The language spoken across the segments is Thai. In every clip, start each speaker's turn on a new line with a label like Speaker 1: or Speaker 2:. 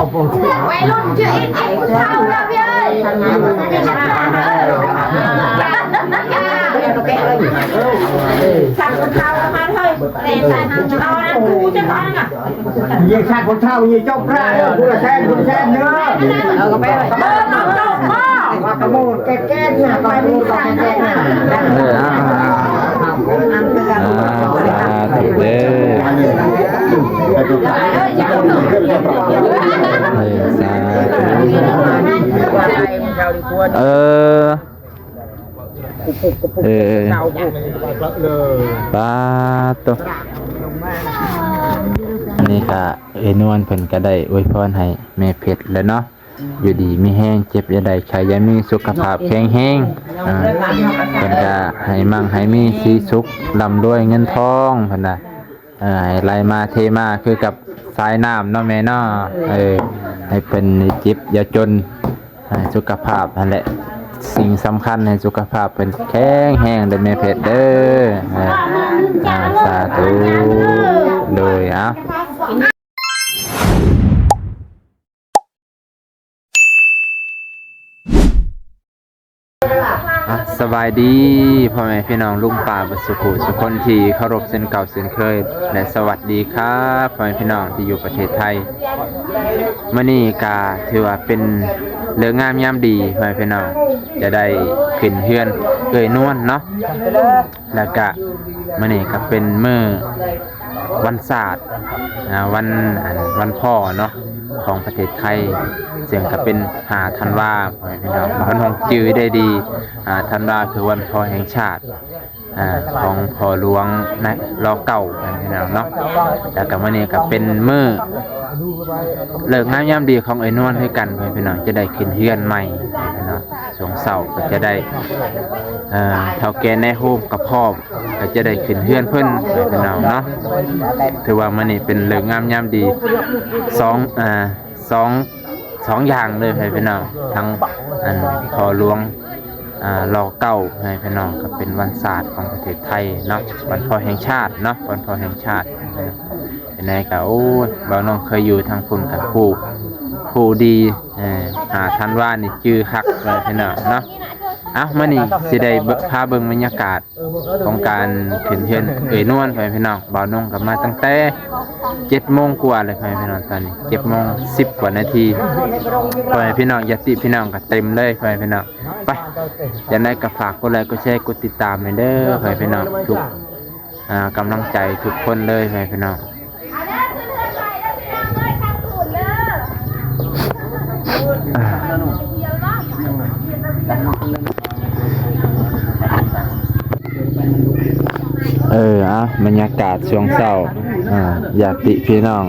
Speaker 1: วัยรุ่นชื่ออินเท่าแล้วพี่เอ้ยสั่งคนเท่ามาเถอะแต่ใส่เอานะกูจะทำอ่ะ
Speaker 2: ยิงชาติคนเท่ายิงเจ้าพระคุณแทนคุณแทนเนื้อเอาก็ไป
Speaker 1: น้องเจ้าพ่อ
Speaker 2: ว่ากระโมดแก้เนี่ยไปมีต่อแก้เนี่ย
Speaker 3: ถูกเลยปาตัวอันนี้ค่ะนวลเพิ่นก็ได้อวยพรให้แม่เพชรแล้วเนาะอยู่ดีมีแห้งเจ็บอย่าได้ใครอย่ามีสุขภาพแข็งแรงเพิ่นก็ให้มั่งให้มีสีสุขร่ำรวยเงินทองเพิ่นน่ะให้ไหลมาเทมาคือกับสายน้ำเนาะแม่เนาะให้เป็นจิบอย่าจนสุขภาพนั่นแหละสิ่งสำคัญในสุขภาพเป็นแข็งแรงเด้อแม่เพชรเด้อสาธุโดยสบายดีพ่อแม่พี่น้องลุงป่าบุษกุสุคนที่เคารพเส้นเก่าเส้นเคยและสวัสดีครับพ่อแม่พี่น้องที่อยู่ประเทศไทยมื้อนี้ก็ถือว่าเป็นเรื่องงามยามดีพ่อแม่พี่น้องจะได้ขึ้นเฮือนนวลเนาะแล้วก็มื้อนี้ก็เป็นมื้อวันศาสตร์วันพ่อเนาะของประเทศไทยเสียงก็เป็นธันวาพี่น้องบางคนจื้อได้ดีธันวาคือวันพ่อแห่งชาติของพ่อหลวงนะรอเก่าพี่น้องเนาะแล้วก็มื้อนี้ก็เป็นมื้อเลิกงามยามดีของไอ้นวลให้กันพี่น้องจะได้ขึ้นเฮือนใหม่พี่น้องสงเสาร์ก็จะได้เฒ่าแก่ในโฮมกับพ่อก็จะได้ขึ้นเฮือนเพิ่นพี่น้องเนาะถือว่ามื้อนี้เป็นเลิกงามยามดีสองอย่างเลยพี่น้องทั้งพ่อหลวงรอเก้าให้พี่น้องก็เป็นวันศาสตร์ของประเทศไทยเนาะวันพ่อแห่งชาติเนาะวันพ่อแห่งชาติเป็นไงก็บ่าวน้องเคยอยู่ทางคุณกับผู้ดีธันวานี่จื้อคักเลยพี่น้องเนาะมื้อนี้สิได้พาเบิ่งบรรยากาศของการขึ้นเฮือนนวลพี่น้องบ่าวน้องก็มาตั้งแต่7 โมงกว่าเลยพี่น้องตอนนี้7 โมง 10 กว่านาทีพี่น้องญาติพี่น้องก็เต็มเลยพี่น้องไปจะได้ก็ฝากกดไลค์กดแชร์กดติดตามให้เด้อพี่น้องทุกกำลังใจทุกคนเลยพี่น้องบรรยากาศช่วงเช้าญาติพี่น้อง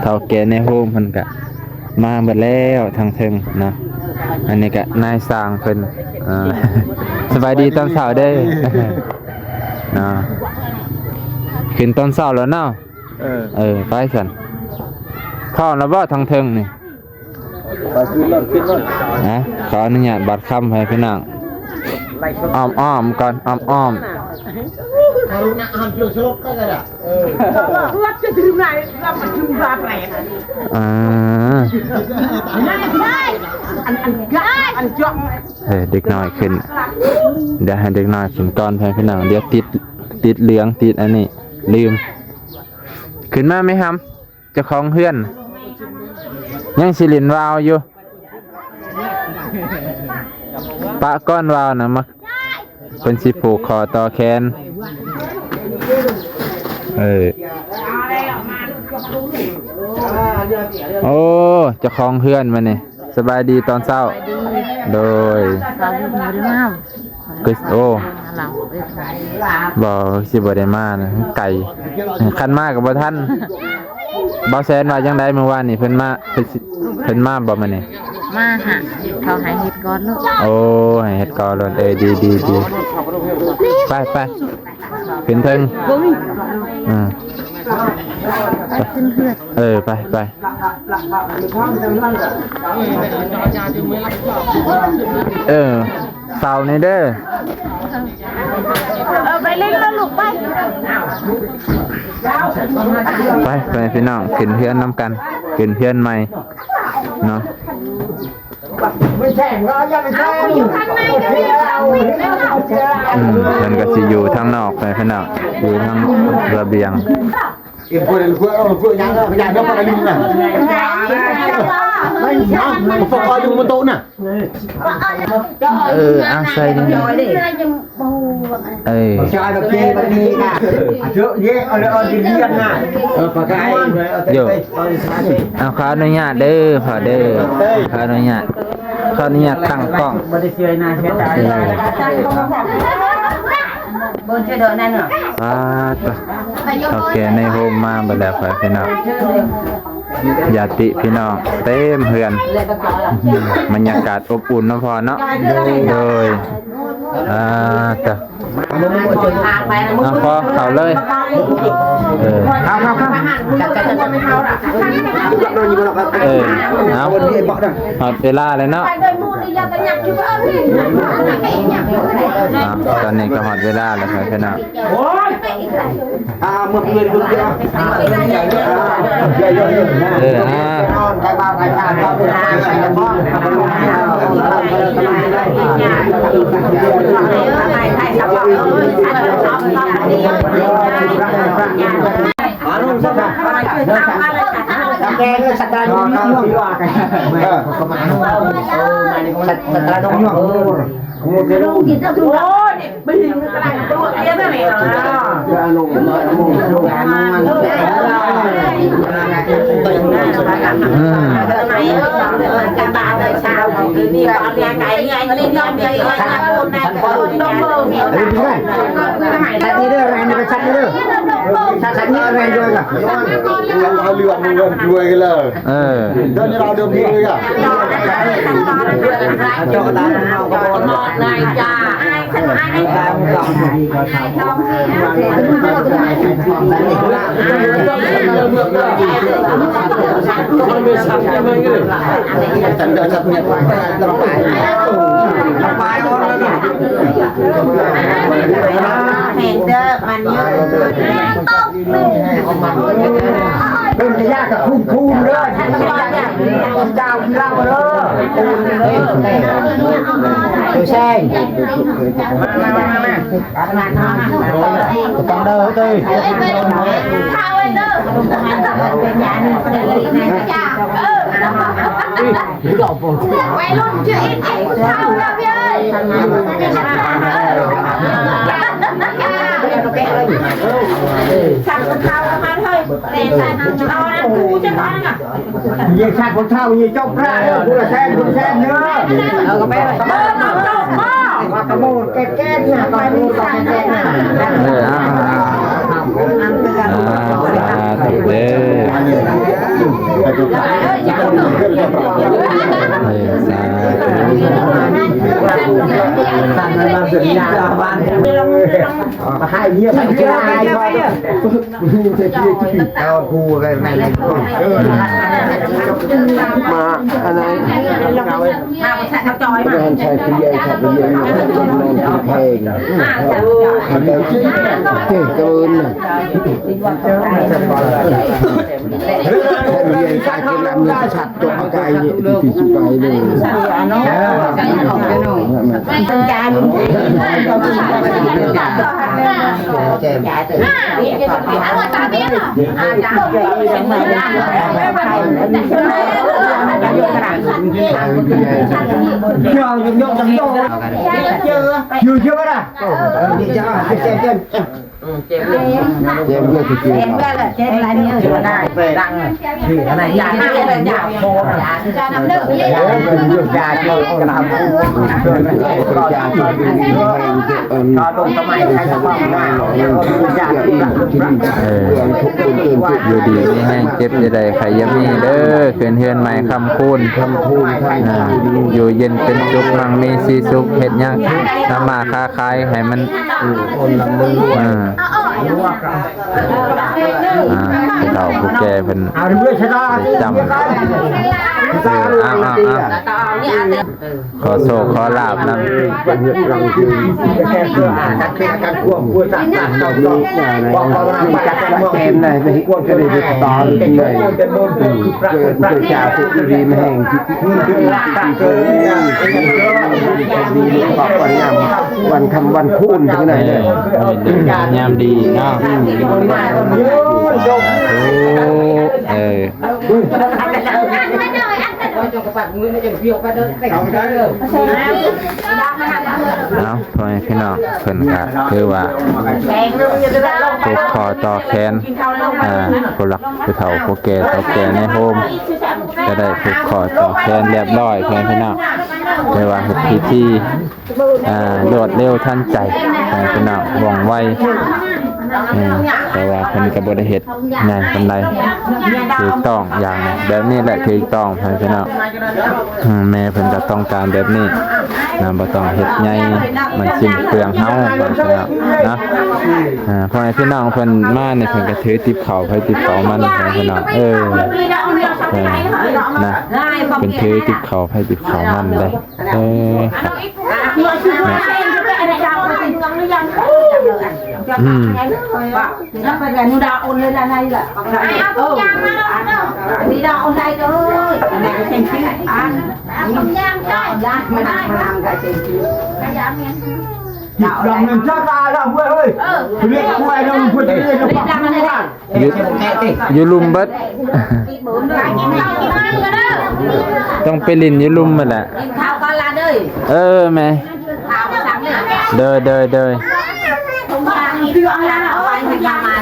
Speaker 3: เฒ่าแก่ในโฮมเพิ่นก็มาหมดแล้วทางเทิงเนาะอันนี้ก็นายสร้างเพิ่นสบายดีตอนเช้าเด้เนาะขึ้นตอนเช้าแล้วเนาะไปสั่นเข้าแล้วบ่ทางเทิงนี่ไปขึ้นรถนะขออนุญาตบัตรคำให้พี่น้องอ้อมก่อนอ้อม
Speaker 2: Karuna hampir selok kan ada.
Speaker 1: Buat kedirungan, lama jumpa apa ya?
Speaker 3: ด็กน้อยขึ้นเดี๋ยวให้เด็กน้อยขึ้นก่อนพี่น้องเดี๋ยวติดเหลืองติดอันนี้ลืมขึ้นมาไหมครับเจ้าของเฮือนยังสิลินวาวอยู่ปะก้อนวาวนะมาเป็นสิผูกคอต่อแขนโอ้เจ้าของเพื่อนมาเนี่ยสบายดีตอนเช้าโดยก็โอ้บอกสิบได้มานะไก่คันมากกับบ่ท่านบ่แซนว่ายังได้เมื่อวานนี่เพิ่นมาบ่มาเนี่ย
Speaker 1: มาหะเขาให้เฮ็ดก่อนลูก
Speaker 3: โอ้ให้เฮ็ดก่อนเลยดีไปขึ้นเทิงไปเสาในเด้อ
Speaker 1: ไปเล่นแล้วลูกไป
Speaker 3: พี่น้องขึ้นเพื่อนน้ำกันขึ้นเพื่อนใหม่ เนาะ
Speaker 2: ไม่แช่งก็ยังไม่แช่งอยู่ข้างในก็ไม่เอา
Speaker 3: เพิ่นก็สิอยู่ทางนอกไปพี่น้องอยู่ทางระเบียง
Speaker 2: อีกคนนึงคุยเอาคุยยังก็พยายามจะมาดึงน่ะไม่เอาพวกคอยอยู่บนโต๊ะน่ะ
Speaker 3: เอาใส่ดิ
Speaker 2: ชายตะกี้มันมีค่ะเยอะแยะเอาเลยเอาดินเลี้ยงน่ะปากกา
Speaker 3: อ
Speaker 2: เ
Speaker 3: ยู่เอาขออนุญาตเด้อขอเด้อขออนุญาตตั้งกล้อง
Speaker 2: บ่ได้เชื่อหน้าเชื่อตา
Speaker 1: บนเชื่อเดินนั่นเหรอ
Speaker 3: โอเคในโฮมมาบัดแล้วพี่น้องญาติพี่น้องเต็มเฮือนบรรยากาศอบอุ่นเนาะพอเนาะโดยจ้ะพอเข้าเลย
Speaker 2: เข้า
Speaker 3: เอาหอดเวลาเลยเนาะตอนนี้ก็หอดเวลาแล้วครับพี่น้อง
Speaker 2: เมื่อคืนคุณเดียวใครบ้าใครชาติครับใครบ้างแกเนี่ยสัตว์อะไรน้องๆว่ากันเขามาสัตว์อะไรน้องๆ
Speaker 1: ลูกกินจะถูกโอ้ยไม่ถึงกระไรตัวเตี้ยนั่นเองนะ
Speaker 2: ลงงาน
Speaker 1: การบ้านเลยชาวคือนี่ตอนเรียนไก่ไงเรียนไก่คนนั้นต้องเบอร์เนี่ย
Speaker 2: ชัดนี่เด้อแรงนี่ไปชัดนี่เด้อชัดนี่แรงด้วยกันเราเลือกมึงกันด้วยกันเลยเดินเราเดินดีเลยอ่ะจอตาเราก็นอน
Speaker 1: นายจ้าไอ้
Speaker 2: ตามกล่องดีก็ทำฉันเดินชัดเนี่ยลงไป
Speaker 1: เห็นเด้อมันเยอะ
Speaker 2: เป็นยากกับคุ้มเลยเจ้าที่เล่าเลยตัวแช่งต้องเดินตี
Speaker 1: ข้าวเด้อเป็นยาหนึ่งเป็นจ้าวัยรุ่นชื่ออินข้าวแล้วพี่เอ้ยสั่งข้าวมาเถอะแต่เอานะกูจะก้อนอ่ะ
Speaker 2: ยี่ชาติคนเท่ายี่เจ้าพระผู้ละแท่นผู้แท่นเนื้อเอากระเป๋าากระโมดแก้เนี่ยกระโมดแก้เนี่ย
Speaker 3: ถูก
Speaker 2: มาให้เยี่ยมไม่ได้เอาคูกันไหนมาอะไร
Speaker 1: เขาจอยมา
Speaker 2: งานชายเพียร์ชายเพียร์นอนเพลงมันเป็นที่เก่งเกินเรียนการกินน้ำเนื้อชัดตัวไก่ที่สุดไปเลย
Speaker 1: เป็นการ
Speaker 2: แจ่ม
Speaker 1: ตาเบี้ยเป็นเหมือนกัน
Speaker 2: อยู่เยอะนะนี่จะเจ็บเลยทีเดียว
Speaker 1: เจ็บอะไรเนี่ยอยู่ได้ดังที่อะไรยาอะไรยาโคจะนำเลือก
Speaker 2: ยาเกี่ยวกับทำยาที่เป็นก็ตรงสมัยใครจะบอกว่ายาที่
Speaker 3: อยู่ดีนี่ให้เจ็บจะได้ใครยังมีเด้อเกินเฮือนใหม่คำคูณอยู่เย็นเป็นสุขมั่งมีสีสุขเฮ็ดยังทำมาค้าขายให้มัน
Speaker 2: คนลำมือ
Speaker 3: เต่าผู้แก่เป็นจำ ขอโชคขอลาบนำ
Speaker 2: วันนี้เราคือแค่เพื่อการเป็นการควบคู่จากการต่อสู้บอกเราจัดเกมเลยไม่ควรจะได้ต่อเลยจะโดนคือประชาธิปไตยแห่งที่วันทำวันคูณทั้งนั้นเลย
Speaker 3: ยามดีเนาะเออเอาพ่อแม่พี่น้องเพิ่นก็คือว่าถูกคอต่อแขนผู้หลักผู้เฒ่าผู้แก่เฒ่าแก่ในโฮมก็ได้ถูกคอต่อแขนเรียบร้อยพ่อแม่พี่น้องไม่ว่าเฮ็ดพิธีรวดเร็วทันใจพ่อแม่พี่น้องว่องไวแต่ว่าเพิ่นก็บ่ได้เฮ็ดง่ายปานใดถูกต้องอย่างแบบนี้แหละถูกต้องพ่อแม่พี่น้องแม่เพิ่นก็ต้องการแบบนี้บ่ต้องเฮ็ดใหญ่มันสิ้นเปลืองเฮาพ่อแม่พี่น้องนะพ่อแม่พี่น้องเพิ่นมานี่เพิ่นก็ถือติบข้าวไปติบข้าวมันพ่อแม่พี่น้องนะเป็นถือติบข้าวไปติบข้าวมันได้
Speaker 1: แล้วไปแต่นูดาโอนเลยละไงล่ะนี่ดาโอนได้เลยอะไรก็เซ็นชื่ออันนี่ดาโอนได้มาทำกับเซ็นชื่อ
Speaker 2: ลองมันจ้าตาแล้วเว้ยเรียกกูไอ้เราพูดเรื่องเราฟังไม่ได้
Speaker 3: อยู่ลุมเบิดต้องไปลินอยู่ลุมมาแหละ
Speaker 1: ข้าวก็ลา
Speaker 3: แม่
Speaker 1: ข้าวสั่ง
Speaker 3: เลย
Speaker 1: ตรงกลางคือเอาละเอาไว้ถึงมา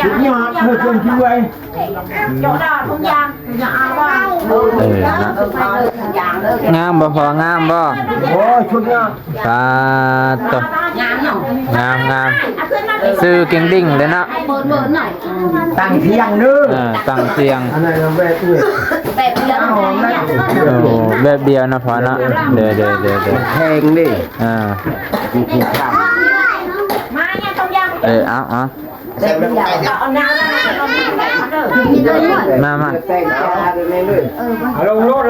Speaker 2: ชุดนี้มาเพื่อชวนคิวไว้
Speaker 1: โจดาทุ่งยางอย่าเอาว่
Speaker 3: างามบ่พองามบ่
Speaker 2: โอ้ชุดนี้
Speaker 3: ปาตะงามซื้อเก่งดิ่งเลยนะ
Speaker 2: ตั้งเที่ยงนึง
Speaker 3: ตั้งเตียง
Speaker 2: อันนั้นเราแบบเ
Speaker 3: แบบเดียวนะพอนะเดี๋ยว
Speaker 2: แพงดิมีข้าว
Speaker 1: มาเนี่ยทุ่งยาง
Speaker 3: เอามา
Speaker 2: ลงรถ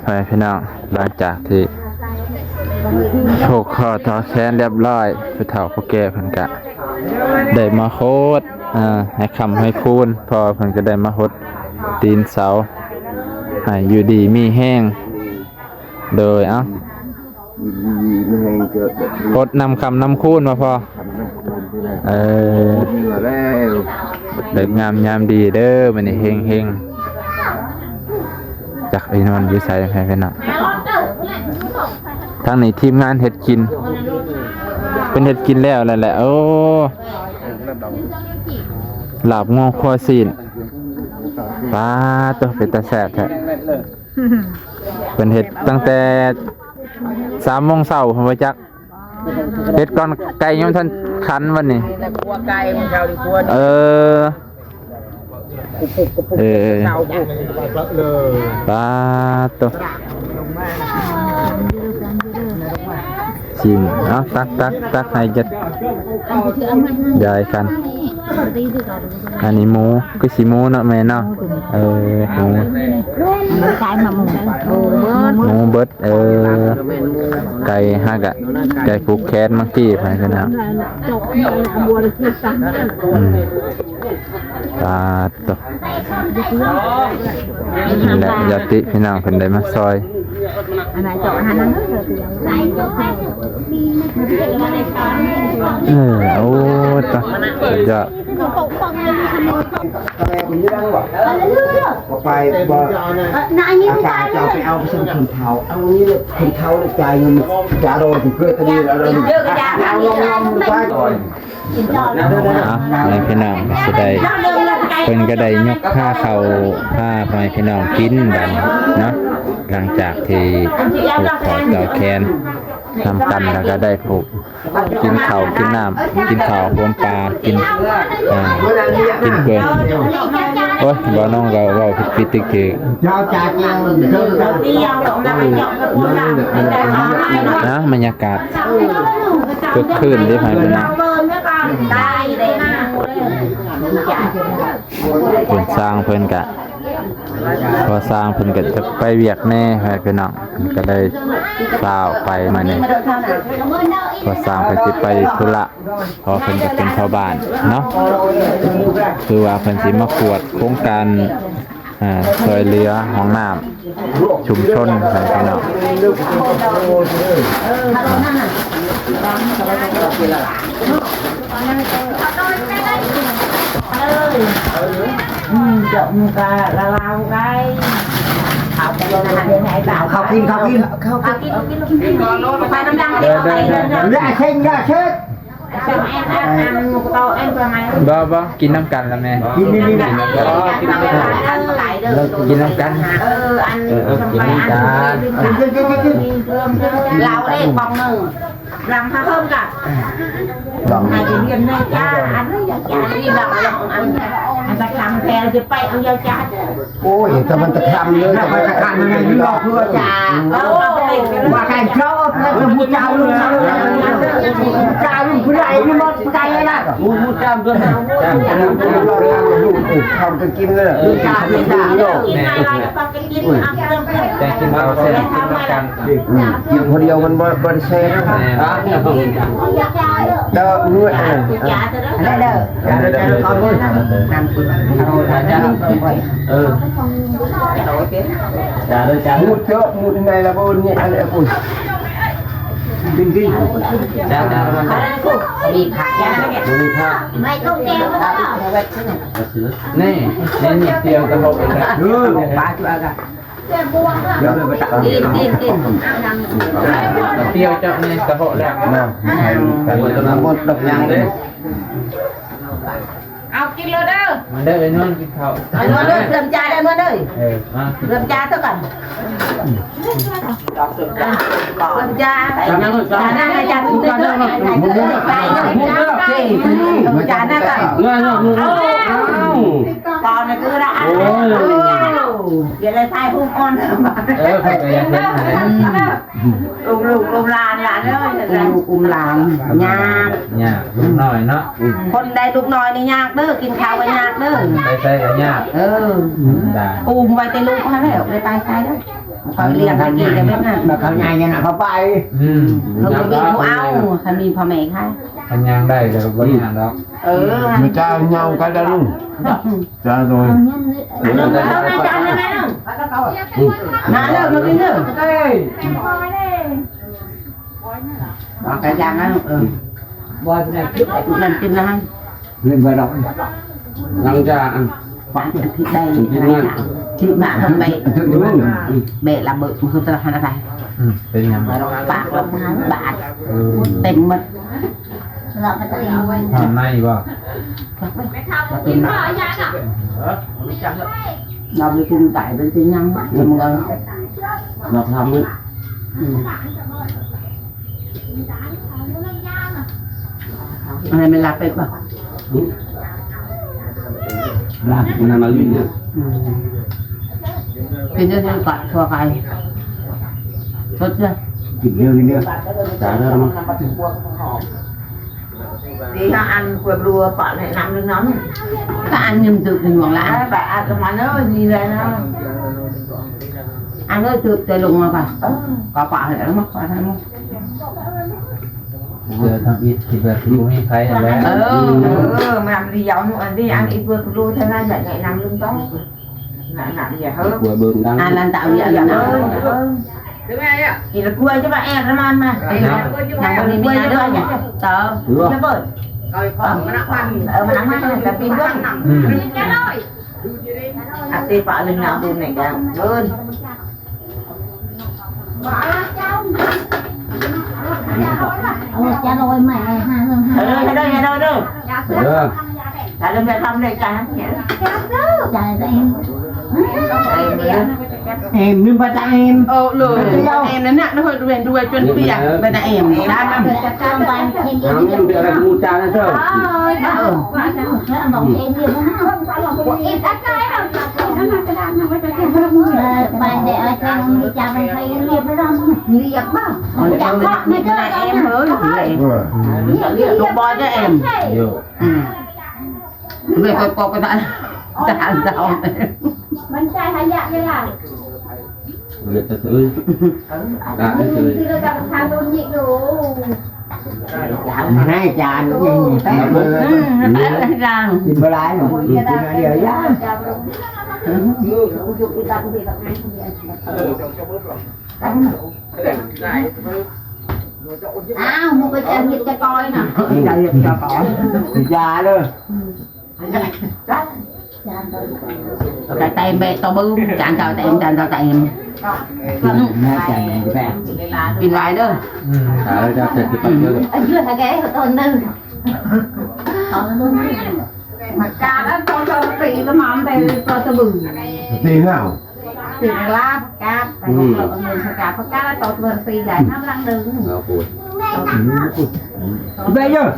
Speaker 3: ไปพี่น้องหลังจากที่ถูกคอต่อแขนเรียบร้อยผู้เฒ่าผู้แก่เพิ่นก็ได้มาโคดให้คำให้คูณพอเพิ่นก็ได้มาโคดตีนเสาให้อยู่ดีมีแห้งโดยโคดนำคำนำคูณมาพอเด็กงามยามดีเด้อมันนี่เฮงจากไอ้นอนอยู่ใส่แค่นั้นทางนี้ทีมงานเห็ดกินเป็นเห็ดกินแล้วแหละโอ้หลับงอครัวซีนป้าตัวเป็นตาแสบแท้เป็นเห็ดตั้งแต่3 โมงเช้าผมไปจักเฮ็ดก่อนไก่ยังท่านคันวันนี้ไก่มันเช้าดีกว่าปลาตัวชิมตักให้จัดยายกันอันนี้หมูก็สิหมูเนาะแม่เนาะหมูเบิดไก่ฮักไก่ผูกแขนเมื่อกี้ไปกันนะตาตกนี่แหละญาติพี่น้องเพิ่นได้มาซอยโอ้ตาจะ
Speaker 2: ไปบ่อากาศจะไปเอาไปส่งคนเท้าเอานี้เลยคนเท้าเลยใจเงินจ่าโดนถึงเพื่อคดีแล้วไปก่อน
Speaker 3: ในพี่น้องจะได้เป็นก็ได้ยกผ้าเขาผ้าไปพี่น้องกินกันเนาะหลังจากที่ผูกคอต่อแขนทำกันแล้วก็ได้ผูกกินข้าวกินน้ำกินข้าวรวมปลากินกินเกลือโอ้ยบ่น้องเราผิดคือนะบรรยากาศคึกคืนได้ไหมพี่น้อง เพิ่นสร้างเพิ่นกะพอสร้างเพิ่นก็จะไปเวียกแน่พี่น้องก็เลยสาวไปมานี่พอสร้างเพิ่นสิไปธุระเพอเพิ่นจะเป็นชาวบ้านเนาะคือว่าเพิ่นสิมาขวดโครงการช่วยเหลือห้องน้ำชุมชนให้พี่น้อง
Speaker 1: จบกะละลาวไก่เขาไปเลยนะเดี๋ยวให้บ่าวเขากินไปน้ำดังเดี๋ยวไปเลยนะ
Speaker 2: อย่าเช็งอย่าเช็ง
Speaker 3: บ่กินน้ำกันแล้วแม่
Speaker 2: กินนี่นะ
Speaker 3: กินน้ำกันกินน้ำกัน
Speaker 1: เราเองบองหนึ่งรำพาเพิ่มกันให้เรียนในจ้าอันนี้อยากจ้าที่เราอันตะคำแพรจะไปเอายาจ้า
Speaker 2: โอ้ยแต่มันตะคำเลยแต่มันตะคำมันไม่รอเพื่อ
Speaker 1: จ้าว่าใครชอบแล้วจะพูดเจ้าลุงเจ้าลุงผู้ใหญ่นี่หมดใจละพูดเจ้าตัวเจ้า
Speaker 2: ทำกันกินเลย
Speaker 1: จ้าไม่ได้กินอะไรก็ต้องกินอ่ะเริ่ม
Speaker 3: แต่กินเอาเสร็จกินน้ำกัน
Speaker 2: กินคนเดียวมันบริเซนเด้อเมื่ออะไรเด้อเขาด้วยนำคุณเอาจ้าจ้ามุดเยอะมุดในละบนเนี่ยอะไรคุณดิ้นจ้า
Speaker 1: มีผักยา
Speaker 2: มีผ้า
Speaker 1: ไม่ต้องแก้วก็ได้
Speaker 3: นี่เตียวกระบอกเลยนะ
Speaker 2: ปลาตัวกันเดี๋ยวไปตัก
Speaker 1: กิน
Speaker 3: เตียวเจ้านี่กระบอกแรก
Speaker 2: น้ำแต่บนต้นบนดอกยางเลย
Speaker 1: เอากินเลยเด้อ
Speaker 3: มันได้เลยนวลกินข้าว
Speaker 1: เอานวดเลยเริ่มจ่ายได้นวดเลย
Speaker 3: มา
Speaker 1: เริ่มจ่ายเท่ากันเริ่มจ่ายนั่งจ่ายทุกเดือนไปจ่ายนั่งกันตอนนี้คือละเดี๋ยวเลยทายพุ่งอ่อน
Speaker 3: ไปยังเล่นไหน
Speaker 1: ลุงลานหลานเลยลุงลานยาก
Speaker 3: เนี่ยลูกน้อยเนาะ
Speaker 1: คนใดลูกน้อยนี่ยากเด้อกินข้าวก็ยากเด้อ
Speaker 3: ไปใส่กันยาก ได้
Speaker 1: อุ้มไว้แต่ลูกเขาแล้วเลยไปใช้แล้วเขาเรียนตะกี้กันแบบนั้น
Speaker 2: แบบเขาใหญ่ยังเขาไป
Speaker 1: เขาไม่มีผู้เอาเขามีพ่อแม่ค่ะ
Speaker 3: ทำยังได้แต่ก็ยังดอก
Speaker 2: มันจะเงากันแล้วลุงจ้าโดย
Speaker 1: มาเร็วมากินเร็วมาไก่ย่างนะบอยเนี่ยนั่นกินนะ
Speaker 2: เล่นไปดอก
Speaker 3: หลังจาก
Speaker 1: ฝันที่ได้ที่มาทำไมเบะระเบิดมันคือจะทำอะไร
Speaker 3: เป็นยัง
Speaker 1: ปากเราบาดเต็มหมดเราไปตี
Speaker 3: ทำไม่บ่
Speaker 1: เราไปกินไก่ไปกินยังมึงเอา
Speaker 2: เราทำนี่
Speaker 1: อะไรไม่รับไปป่ะ
Speaker 2: ร้านนั่นเราอยู่เนี่ย
Speaker 1: กินเยอะๆก่อนชัวร์ไปรสเลย
Speaker 2: กินเยอะกินเยอะจ้าแล้วมั้ง
Speaker 1: đi ăn quẹt rùa bọn này làm nước nóng các ăn nhưng tự mình hoàng lá bà ăn cái món nó gì đây nó ăn ơi tự tự lùng mà bà có quả thì nó mắc quả thôi không
Speaker 3: เดี๋ยวทำอีกที่แบบรู้ให้ใครอะไร
Speaker 1: mà làm đi dạo nữa đi ăn ít vừa luôn thế ra dạy ngày làm lưng tóc làm gì hơn
Speaker 2: của bơm đang
Speaker 1: ăn làm tạo gì ăn chỉ là quê cho bà em nó ăn mà nàng đi quê cho bà nhỉ tớ nó bơi mà nắng mắt là pin nước à tê vợ lên nào bên này cả ơn
Speaker 4: cha rồi mày ha hơn ha
Speaker 1: ở đây ở đây
Speaker 3: được
Speaker 1: là lên về thăm đây cả
Speaker 4: trời em
Speaker 2: em nhưng mà em
Speaker 1: lười em nó nặng nó hơi đuôi đuôi chân bịa bên này em đa năm
Speaker 4: con bạn thêm cái
Speaker 2: nó được là mua cha nó thôi
Speaker 4: vòng em nhiều lắm em đã cái bạn để ở trong đi chào bạn thấy liệp nó không như vậy quá chẳng có mấy
Speaker 1: cái em mới lục boy cho em về coi coi cái ta sao
Speaker 4: mình trai hay dạ như là
Speaker 3: Liệt thật ơi. Đã đấy
Speaker 4: thì
Speaker 3: trời.
Speaker 4: là gặp thằng đồn nhị đồ
Speaker 2: hai tràn gì
Speaker 1: rằng
Speaker 2: nhìn vào lại rồi nhìn vào giờ giá
Speaker 4: một cái chân nhịp cho coi nè
Speaker 2: đi đây cho cỏ già luôn
Speaker 1: cái tay mẹ to bự chán chào tay pin lại đó
Speaker 3: Đã ra thật thì bắt chưa.
Speaker 4: ở dưới là cái con nư mà cá đó cho tỷ nó mắm đây cho bự
Speaker 2: tiền nào
Speaker 4: tỷ lá cá tại một lượng người cá đó to bự tỷ lại nó lăn đường
Speaker 3: Ngao buồn.
Speaker 2: đây chưa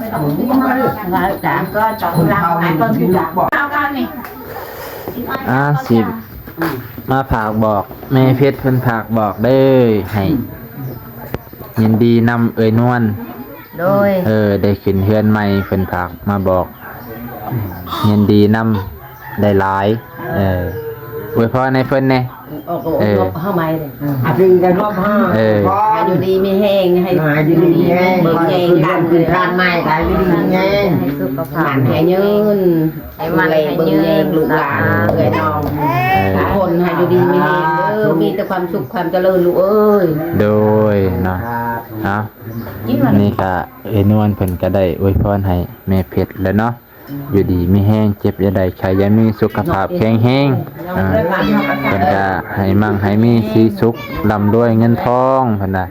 Speaker 1: lại trả có chọn làm hai con thì trả bao con này
Speaker 3: สิมาฝากบอกแม่เพชรเพิ่นฝากบอกเด้อให้ยินดีนำเอ่ยนวล
Speaker 1: đôi
Speaker 3: ได้ขึ้นเฮือนใหม่เพิ่นฝากมาบอกยินดีนำได้หลายอวยพรให้เพิ่นแน่
Speaker 1: không mày này
Speaker 2: พี่จะรวบห้า
Speaker 1: ให้อยู่ดีไม่แห้งให้
Speaker 2: หายดีดีแง่เบิ่งแง่กันคือทานไม่ขายดีดีแง่
Speaker 1: มันให้ยืนให้มันให้ยืนลูกหลานเอ้ยน้องทุกคนให้อยู่ดีไม่แห้งมีแต่ความสุขความเจริญลูกเอ้ย
Speaker 3: โดยเนาะนี่ก็เอ้ยนวลเพิ่นก็ได้อวยพรให้แม่เพชรแล้วเนาะอยู่ดีมีแห้งเจ็บอย่าได้ใครอย่ามีสุขภาพแข็งแรงเพิ่นก็ให้มั่งให้มีสีสุขร่ำรวยเงินทองเพิ่นน่ะ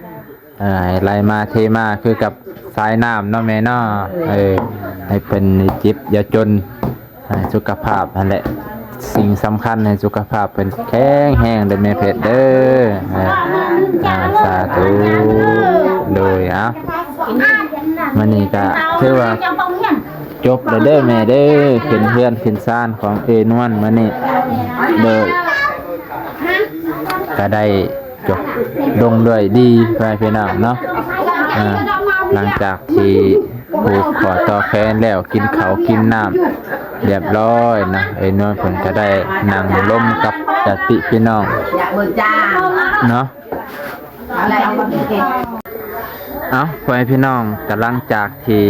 Speaker 3: ให้ไหลมาเทมาคือกับสายน้ำเนาะแม่เนาะให้เพิ่นเจ็บอย่าจนสุขภาพนั่นแหละสิ่งสำคัญให้สุขภาพเพิ่นแข็งแรงเด้อแม่เพชรเด้อสาธุโดยมื้อนี้ก็ถือว่าจบแล้วเด้อแม่เด้อขึ้นเฮือนขึ้นศาลของเอนวลมื้อนี้โดยก็ได้จบลงด้วยดีไปพี่น้องเนาะหลังจากที่ผูกขอต่อแขนแล้วกินข้าวกินน้ำเรียบร้อยนะเอนวลเพิ่นก็ได้นั่งล้มกับญาติพี่น้อง
Speaker 1: dạ mời cha
Speaker 3: เนาะ
Speaker 1: lại ông bác kia
Speaker 3: เอาไปพี่น้องกำลังจากที่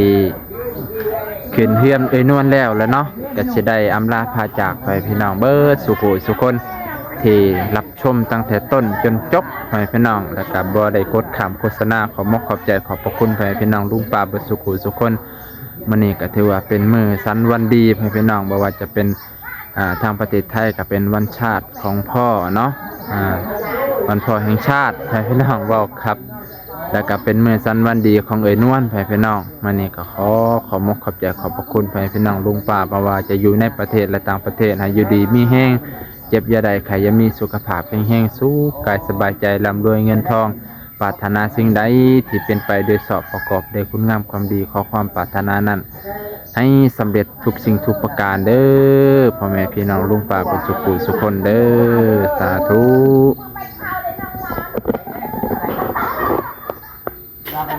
Speaker 3: ขึ้นเฮือนเอ้ยนวลแล้วเนาะก็สิได้อำลาพาจากไปพี่น้องเบิดสุขสุคนที่รับชมตั้งแต่ต้นจนจบไปพี่น้องแล้วก็บ่ได้กดข้ามโฆษณาขอมกขอบใจขอบพระคุณไปพี่น้องลุงป้าเบิดสุขสุคนมื้อนี้ก็ถือว่าเป็นมื้อสันวันดีไปพี่น้องบ่ว่าจะเป็นทางประเทศไทยก็เป็นวันชาติของพ่อเนาะวันพ่อแห่งชาติไปพี่น้องเว้าครับแล้วก็เป็นมื้อสันวันดีของเอ๋ยนวลไปพี่น้องมื้อนี้ก็ขอมกขอบใจขอบพระคุณไปพี่น้องลุงป้าบ่ว่าจะอยู่ในประเทศและต่างประเทศให้อยู่ดีมีแห้งเจ็บอย่าได้ใครอย่ามีสุขภาพแข็งแรงสุขกายสบายใจร่ำรวยเงินทองปรารถนาสิ่งใดที่เป็นไปโดยสอบประกอบด้วยคุณงามความดีขอความปรารถนานั้นให้สำเร็จทุกสิ่งทุกประการเด้อพ่อแม่พี่น้องลุงป้าเป็นสุขสุขคนเด้อสาธุ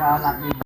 Speaker 2: เราหลับดี